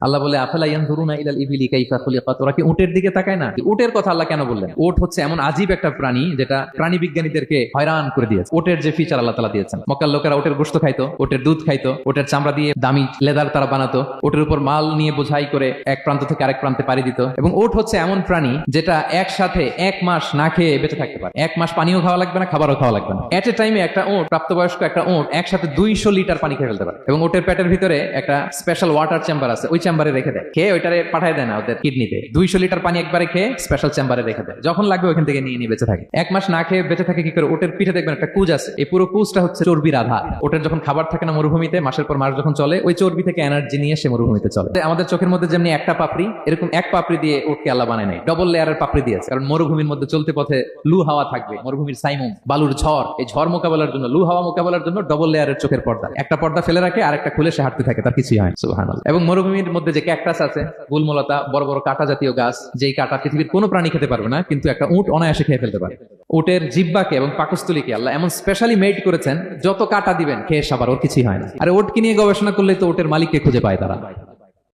আল্লাহ বলে আফালা ইয়ানজুরুনা ইলাল ইবিলি কাইফা খুলিকাত, ওরা কি উটের দিকে তাকায় না? উটের কথা আল্লাহ কেন বললেন? উট হচ্ছে এমন আজীব একটা প্রাণী যেটা প্রাণী বিজ্ঞানীদেরকে হয়রান করে দিয়েছে। উটের যে ফিচার আল্লাহ তাআলা দিয়েছেন, মক্কার লোকেরা উটের গোশত খাইতো, উটের দুধ খাইতো, উটের চামড়া দিয়ে দামি লেদার তারা বানাতো, উটের উপর মাল নিয়ে বোঝাই করে এক প্রান্ত থেকে আরেক প্রান্তে পাড়ি দিত। এবং উট হচ্ছে এমন প্রাণী যেটা একসাথে 1 মাস না খেয়ে বেঁচে থাকতে পারে। 1 মাস পানিও খাওয়া লাগবে না, খাবারও খাওয়া লাগবে না। এট এ টাইমে একটা উট, প্রাপ্তবয়স্ক একটা উট একসাথে 200 লিটার পানি খেয়ে ফেলতে পারে। এবং উটের পেটের ভিতরে একটা স্পেশাল ওয়াটার চেম্বার আছে, ওই চেম্বারে রেখে দেয়, খেয়ে ওইটারে পাঠায় দেয় না ওদের কিডনিতে। 200 লিটার পানি একবারে খেয়ে স্পেশাল চেম্বারে রেখে দেয়, যখন লাগবে ওখান থেকে নিয়ে নিয়ে বেঁচে থাকে। 1 মাস না খেয়ে বেঁচে থাকে কি করে? ওটের পিঠে দেখবেন একটা কুজ আছে, এই পুরো কুজটা হচ্ছে চর্বির আধার। ওটের যখন খাবার থাকে না মরুভূমিতে, মাসের পর মাস যখন চলে, ওই চর্বি থেকে এনার্জি নিয়ে সে মরুভূমিতে চলে। আমাদের চোখের মধ্যে যেমনি একটা পাপড়ি, এরকম এক পাপড়ি দিয়ে ওটকে আল্লাহ বানায় নাই, ডবল লেয়ারের পাপড়ি দিয়েছে। কারণ মরুভূমির মধ্যে চলতে পথে লু হাওয়া থাকবে, মরুভূমির সাইমুম, বালুর ঝড়, এই ঝড় মোকাবেলার জন্য, লু হাওয়া মোকাবেলার জন্য ডবল লেয়ারের চোখের পর্দা, একটা পর্দা ফেলে রাখে আর একটা খুলে সে হাঁটতে থাকে, তার কিছুই হয়। সুবহানাল্লাহ। এবং মরুভূমির মধ্যে যে ক্যাকটাস আছে, গুলমলতা, বড় বড় কাঁটা জাতীয় গাছ, যেই কাঁটা পৃথিবীর কোনো প্রাণী খেতে পারবে না, কিন্তু একটা উট অনায়াসে খেয়ে ফেলতে পারে। উটের জিহ্বাকে এবং পাকস্থলীকে আল্লাহ এমন স্পেশালি মেড করেছেন, যত কাঁটা দিবেন খেয়ে সাবার, ওর কিছুই হয় না। আর উটকে নিয়ে গবেষণা করলে তো উটের মালিককে খুঁজে পায় তারা।